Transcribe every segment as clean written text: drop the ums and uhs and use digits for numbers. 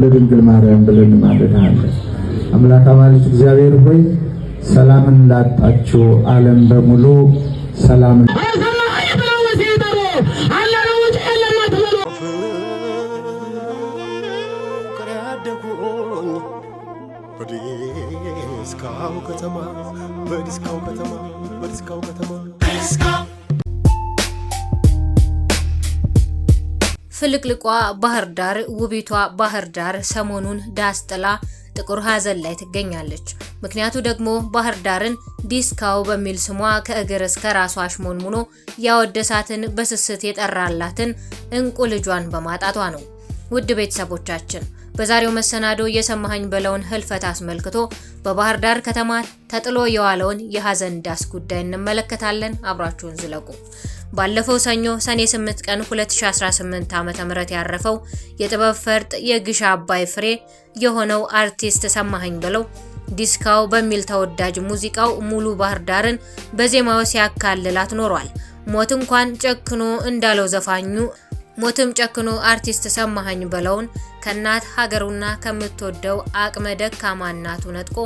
ለድንግል ማርያም ብለን እንማልዳለን። አምላክ አማልክት እግዚአብሔር ሆይ ሰላምን ላጣችሁ ዓለም በሙሉ ሰላምን ፍልቅልቋ ባህር ዳር ውቢቷ ባህር ዳር ሰሞኑን ዳስ ጥላ ጥቁር ሀዘን ላይ ትገኛለች። ምክንያቱ ደግሞ ባህር ዳርን ዲስካው በሚል ስሟ ከእግር እስከ ራሷ አሽሞንሙኖ ያወደሳትን በስስት የጠራላትን እንቁ ልጇን በማጣቷ ነው። ውድ ቤተሰቦቻችን በዛሬው መሰናዶ የሰማኸኝ በለውን ህልፈት አስመልክቶ በባህር ዳር ከተማ ተጥሎ የዋለውን የሀዘን ዳስ ጉዳይ እንመለከታለን። አብራችሁን ዝለቁ። ባለፈው ሰኞ ሰኔ 8 ቀን 2018 ዓ.ም ያረፈው የጥበብ ፈርጥ የግሽ አባይ ፍሬ የሆነው አርቲስት ሰማኸኝ በለው ዲስካው በሚል ተወዳጅ ሙዚቃው ሙሉ ባህር ዳርን በዜማው ሲያካልላት ኖሯል። ሞት እንኳን ጨክኖ እንዳለው ዘፋኙ ሞትም ጨክኖ አርቲስት ሰማኸኝ በለውን ከናት ሀገሩና ከምትወደው አቅመ ደካማ እናቱ ነጥቆ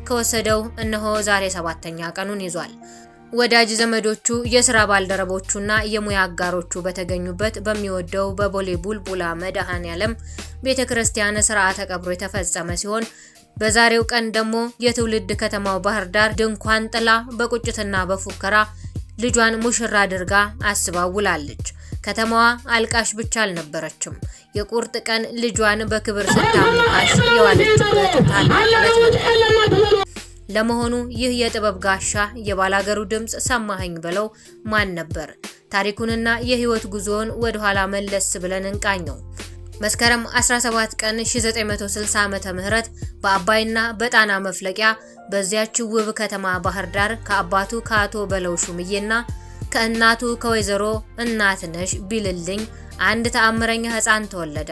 ከወሰደው እነሆ ዛሬ 7ኛ ቀኑን ይዟል። ወዳጅ ዘመዶቹ የሥራ ባልደረቦቹና የሙያ አጋሮቹ በተገኙበት በሚወደው በቦሌ ቡልቡላ መድኃኔዓለም ቤተክርስቲያን ሥርዓተ ቀብሩ የተፈጸመ ሲሆን በዛሬው ቀን ደግሞ የትውልድ ከተማው ባህር ዳር ድንኳን ጥላ በቁጭትና በፉከራ ልጇን ሙሽራ አድርጋ አስባውላለች። ከተማዋ አልቃሽ ብቻ አልነበረችም። የቁርጥ ቀን ልጇን በክብር ስታሞካሽ የዋለችበት ታላቅ ነው። ለመሆኑ ይህ የጥበብ ጋሻ የባላገሩ ድምጽ ሰማኸኝ በለው ማን ነበር? ታሪኩንና የህይወት ጉዞውን ወደ ኋላ መለስ ብለን እንቃኘው። መስከረም 17 ቀን 1960 ዓመተ ምህረት በአባይና በጣና መፍለቂያ በዚያች ውብ ከተማ ባህር ዳር ከአባቱ ከአቶ በለው ሹምዬና ከእናቱ ከወይዘሮ እናትነሽ ቢልልኝ አንድ ተአምረኛ ህፃን ተወለደ።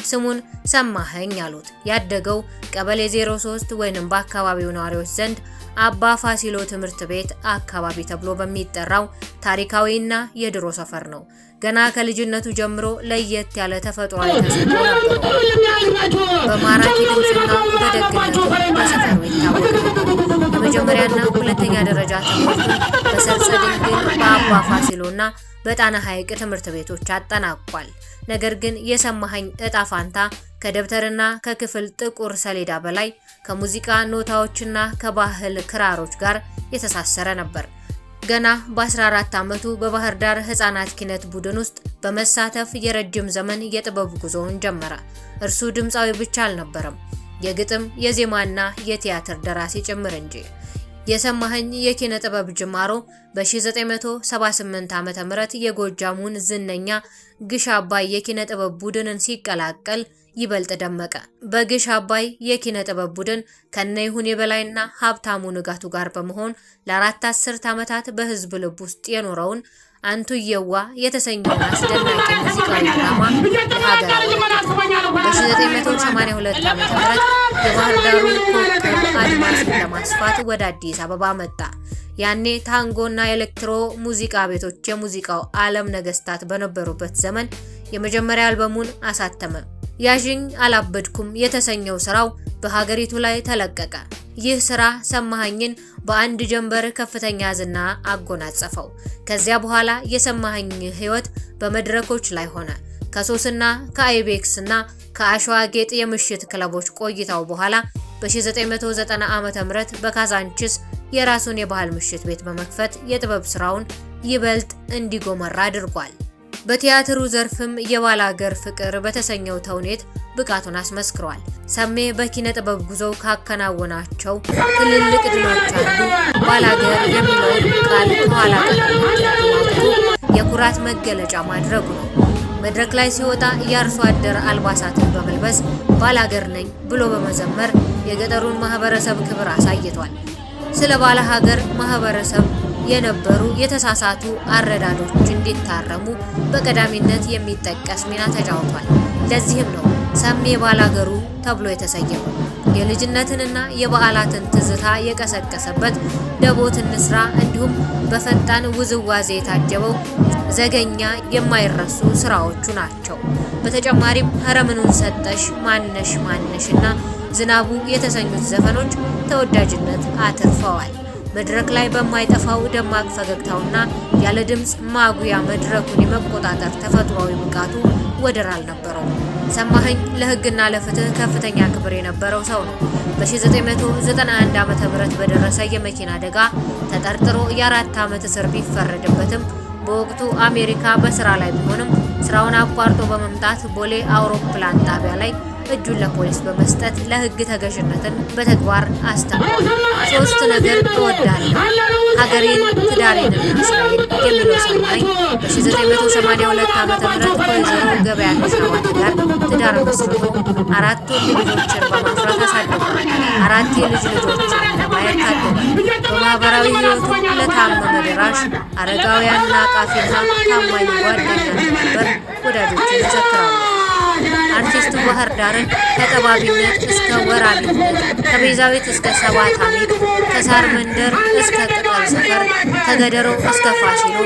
ስሙን ሰማኸኝ አሉት። ያደገው ቀበሌ 03 ወይንም በአካባቢው ነዋሪዎች ዘንድ አባ ፋሲሎ ትምህርት ቤት አካባቢ ተብሎ በሚጠራው ታሪካዊና የድሮ ሰፈር ነው። ገና ከልጅነቱ ጀምሮ ለየት ያለ ተፈጥሯዊ ተሰጥኦ ነበረው። በማራኪ ድምፅና በደግነቱ በሰፈሩ ይታወቃል። የመጀመሪያና ሁለተኛ ደረጃ ትምህርቱን በሰርጸ ድንግል በአባ ፋሲሎና በጣና ሐይቅ ትምህርት ቤቶች አጠናቋል። ነገር ግን የሰማኸኝ እጣ ፋንታ ከደብተርና ከክፍል ጥቁር ሰሌዳ በላይ ከሙዚቃ ኖታዎችና ከባህል ክራሮች ጋር የተሳሰረ ነበር። ገና በ14 ዓመቱ በባህር ዳር ህፃናት ኪነት ቡድን ውስጥ በመሳተፍ የረጅም ዘመን የጥበብ ጉዞውን ጀመረ። እርሱ ድምፃዊ ብቻ አልነበረም፣ የግጥም የዜማና የቲያትር ደራሲ ጭምር እንጂ። የሰማኸኝ የኪነ ጥበብ ጅማሮ በ1978 ዓ.ም የጎጃሙን ዝነኛ ግሽ አባይ የኪነ ጥበብ ቡድንን ሲቀላቀል ይበልጥ ደመቀ። በግሽ አባይ የኪነ ጥበብ ቡድን ከነይሁን የበላይና ሀብታሙ ንጋቱ ጋር በመሆን ለ4 አስርት ዓመታት በህዝብ ልብ ውስጥ የኖረውን አንቱየዋ የተሰኘውን አስደናቂ ሙዚቃዊ ድራማ ለሀገር በ1982 ዓ.ም የባህር ዳሩን ኮከብ አድማስን ለማስፋት ወደ አዲስ አበባ መጣ። ያኔ ታንጎና ኤሌክትሮ ሙዚቃ ቤቶች የሙዚቃው ዓለም ነገስታት በነበሩበት ዘመን የመጀመሪያ አልበሙን አሳተመ። ያዥኝ አላበድኩም የተሰኘው ስራው በሀገሪቱ ላይ ተለቀቀ። ይህ ስራ ሰማኸኝን በአንድ ጀንበር ከፍተኛ ዝና አጎናጸፈው። ከዚያ በኋላ የሰማኸኝ ህይወት በመድረኮች ላይ ሆነ። ከሶስና ከአይቤክስና ከአሸዋ ጌጥ የምሽት ክለቦች ቆይታው በኋላ በ1990 ዓ.ም በካዛንቺስ የራሱን የባህል ምሽት ቤት በመክፈት የጥበብ ስራውን ይበልጥ እንዲጎመራ አድርጓል። በቲያትሩ ዘርፍም የባላገር ፍቅር በተሰኘው ተውኔት ብቃቱን አስመስክሯል። ሰሜ በኪነ ጥበብ ጉዞው ካከናወናቸው ትልልቅ ድሎች አንዱ ባላገር የሚለውን ቃል ከኋላ የኩራት መገለጫ ማድረጉ ነው። መድረክ ላይ ሲወጣ የአርሶ አደር አልባሳትን በመልበስ ባላገር ነኝ ብሎ በመዘመር የገጠሩን ማህበረሰብ ክብር አሳይቷል። ስለ ባለሀገር ማህበረሰብ የነበሩ የተሳሳቱ አረዳዶች እንዲታረሙ በቀዳሚነት የሚጠቀስ ሚና ተጫውቷል። ለዚህም ነው ሰሜ ባላገሩ ተብሎ የተሰየመው። የልጅነትንና የበዓላትን ትዝታ የቀሰቀሰበት ደቦት እንስራ እንዲሁም በፈጣን ውዝዋዜ የታጀበው ዘገኛ የማይረሱ ስራዎቹ ናቸው። በተጨማሪም ሀረምኑን ሰጠሽ፣ ማነሽ ማነሽና ዝናቡ የተሰኙት ዘፈኖች ተወዳጅነት አትርፈዋል። መድረክ ላይ በማይጠፋው ደማቅ ፈገግታውና ያለ ድምጽ ማጉያ መድረኩን የመቆጣጠር ተፈጥሯዊ ብቃቱ ወደር አልነበረውም። ሰማኸኝ ለሕግና ለፍትህ ከፍተኛ ክብር የነበረው ሰው ነው። በ1991 ዓ.ም በደረሰ የመኪና አደጋ ተጠርጥሮ የ4 ዓመት እስር ቢፈረድበትም በወቅቱ አሜሪካ በስራ ላይ ቢሆንም ስራውን አቋርጦ በመምጣት ቦሌ አውሮፕላን ጣቢያ ላይ እጁን ለፖሊስ በመስጠት ለሕግ ተገዥነትን በተግባር አስተምሯል። 3 ነገር እወዳለሁ፣ ሀገሬን፣ ትዳሬንና ስራዬን የሚለው ሰማኸኝ በ1982 ዓ.ም ከወይዘሮ ገበያ ከሳዋት ጋር ትዳር መስርቶ 4 ወንድ ልጆችን በማፍራት አሳድጓል። 4 የልጅ ልጆችን ለማየት ታድሏል። በማህበራዊ ህይወቱ ለታመመ ደራሽ፣ አረጋውያንና አቃፊና ታማኝ ጓደኛ ነበር። ወዳጆችን ይዘክራሉ። አርቲስቱ ባህር ዳርን ከጠባቢነት እስከ ወራቢነት፣ ከቤዛዊት እስከ ሰባት አሚድ፣ ከሳር መንደር እስከ ቅጠል ሰፈር፣ ከገደሮ እስከ ፋሲሎ፣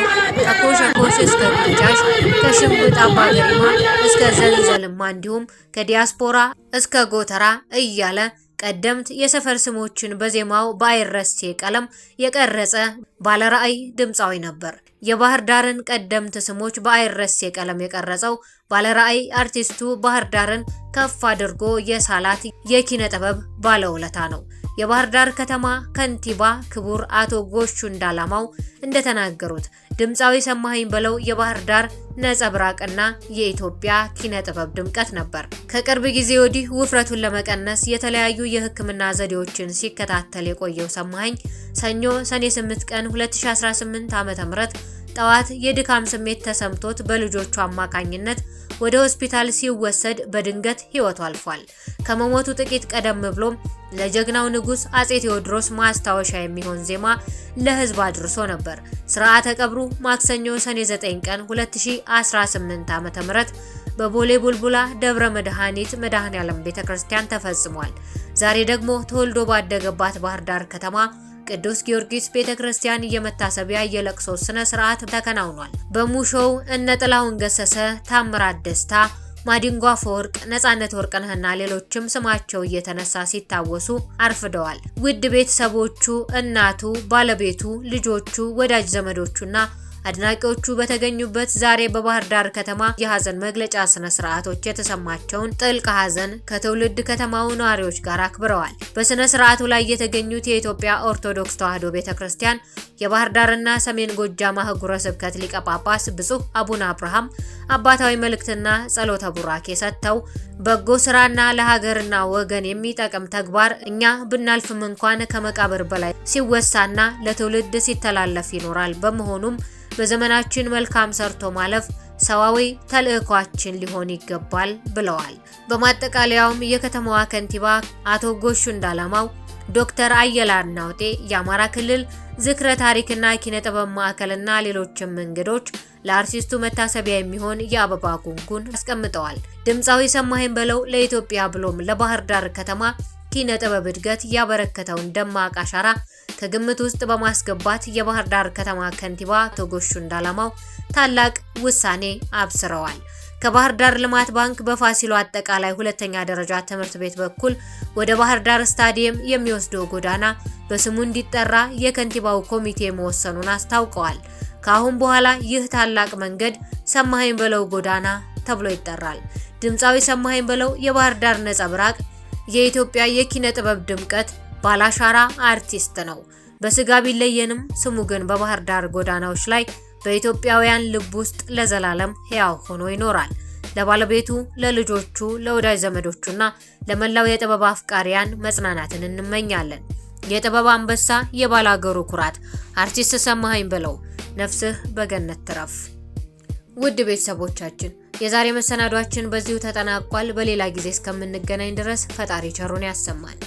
ከኮሸኮሽ እስከ ግንጃሽ፣ ከሽምጥ አባገሪማ እስከ ዘንዘልማ እንዲሁም ከዲያስፖራ እስከ ጎተራ እያለ ቀደምት የሰፈር ስሞችን በዜማው በአይረሴ ቀለም የቀረጸ ባለራዕይ ድምፃዊ ነበር። የባህር ዳርን ቀደምት ስሞች በአይረሴ ቀለም የቀረጸው ባለራዕይ አርቲስቱ ባህር ዳርን ከፍ አድርጎ የሳላት የኪነ ጥበብ ባለውለታ ነው። የባህር ዳር ከተማ ከንቲባ ክቡር አቶ ጎሹ እንዳላማው እንደተናገሩት ድምፃዊ ሰማኸኝ በለው የባህር ዳር ነጸብራቅና የኢትዮጵያ ኪነ ጥበብ ድምቀት ነበር። ከቅርብ ጊዜ ወዲህ ውፍረቱን ለመቀነስ የተለያዩ የሕክምና ዘዴዎችን ሲከታተል የቆየው ሰማኸኝ ሰኞ ሰኔ 8 ቀን 2018 ዓ.ም ጠዋት የድካም ስሜት ተሰምቶት በልጆቹ አማካኝነት ወደ ሆስፒታል ሲወሰድ በድንገት ሕይወቱ አልፏል። ከመሞቱ ጥቂት ቀደም ብሎም ለጀግናው ንጉስ አጼ ቴዎድሮስ ማስታወሻ የሚሆን ዜማ ለህዝብ አድርሶ ነበር። ስርዓተ ቀብሩ ማክሰኞ ሰኔ 9 ቀን 2018 ዓ.ም በቦሌ ቡልቡላ ደብረ መድኃኒት መድኃኔዓለም ቤተክርስቲያን ተፈጽሟል። ዛሬ ደግሞ ተወልዶ ባደገባት ባህር ዳር ከተማ ቅዱስ ጊዮርጊስ ቤተክርስቲያን የመታሰቢያ የለቅሶ ስነ ስርዓት ተከናውኗል። በሙሾው እነ ጥላሁን ገሰሰ፣ ታምራት ደስታ፣ ማዲንጎ አፈወርቅ፣ ነጻነት ወርቅነህና ሌሎችም ስማቸው እየተነሳ ሲታወሱ አርፍደዋል። ውድ ቤተሰቦቹ፣ እናቱ፣ ባለቤቱ፣ ልጆቹ፣ ወዳጅ ዘመዶቹና አድናቂዎቹ በተገኙበት ዛሬ በባህር ዳር ከተማ የሀዘን መግለጫ ስነ ስርዓቶች የተሰማቸውን ጥልቅ ሀዘን ከትውልድ ከተማው ነዋሪዎች ጋር አክብረዋል። በስነ ስርዓቱ ላይ የተገኙት የኢትዮጵያ ኦርቶዶክስ ተዋሕዶ ቤተክርስቲያን የባህር ዳርና ሰሜን ጎጃም አህጉረ ስብከት ሊቀ ጳጳስ ብፁዕ አቡነ አብርሃም አባታዊ መልእክትና ጸሎተ ቡራኬ ሰጥተው በጎ ስራና ለሀገርና ወገን የሚጠቅም ተግባር እኛ ብናልፍም እንኳን ከመቃብር በላይ ሲወሳና ለትውልድ ሲተላለፍ ይኖራል። በመሆኑም በዘመናችን መልካም ሰርቶ ማለፍ ሰዋዊ ተልእኳችን ሊሆን ይገባል ብለዋል። በማጠቃለያውም የከተማዋ ከንቲባ አቶ ጎሹ እንዳላማው፣ ዶክተር አየለ አናውጤ፣ የአማራ ክልል ዝክረ ታሪክና ኪነ ጥበብ ማዕከልና ሌሎችም እንግዶች ለአርቲስቱ መታሰቢያ የሚሆን የአበባ ጉንጉን አስቀምጠዋል። ድምፃዊ ሰማኸኝ በለው ለኢትዮጵያ ብሎም ለባህር ዳር ከተማ ኪነ ጥበብ እድገት ያበረከተውን ደማቅ አሻራ ከግምት ውስጥ በማስገባት የባህር ዳር ከተማ ከንቲባ አቶ ጎሹ እንዳላማው ታላቅ ውሳኔ አብስረዋል። ከባህር ዳር ልማት ባንክ በፋሲሎ አጠቃላይ ሁለተኛ ደረጃ ትምህርት ቤት በኩል ወደ ባህር ዳር ስታዲየም የሚወስደው ጎዳና በስሙ እንዲጠራ የከንቲባው ኮሚቴ መወሰኑን አስታውቀዋል። ከአሁን በኋላ ይህ ታላቅ መንገድ ሰማኸኝ በለው ጎዳና ተብሎ ይጠራል። ድምፃዊ ሰማኸኝ በለው የባህር ዳር ነጸብራቅ፣ የኢትዮጵያ የኪነ ጥበብ ድምቀት፣ ባላሻራ አርቲስት ነው። በስጋ ቢለየንም ስሙ ግን በባህር ዳር ጎዳናዎች ላይ በኢትዮጵያውያን ልብ ውስጥ ለዘላለም ሕያው ሆኖ ይኖራል። ለባለቤቱ፣ ለልጆቹ፣ ለወዳጅ ዘመዶቹና ለመላው የጥበብ አፍቃሪያን መጽናናትን እንመኛለን። የጥበብ አንበሳ፣ የባላገሩ ኩራት አርቲስት ሰማኸኝ በለው ነፍስህ በገነት ትረፍ። ውድ ቤተሰቦቻችን የዛሬ መሰናዷችን በዚሁ ተጠናቋል። በሌላ ጊዜ እስከምንገናኝ ድረስ ፈጣሪ ቸሩን ያሰማን።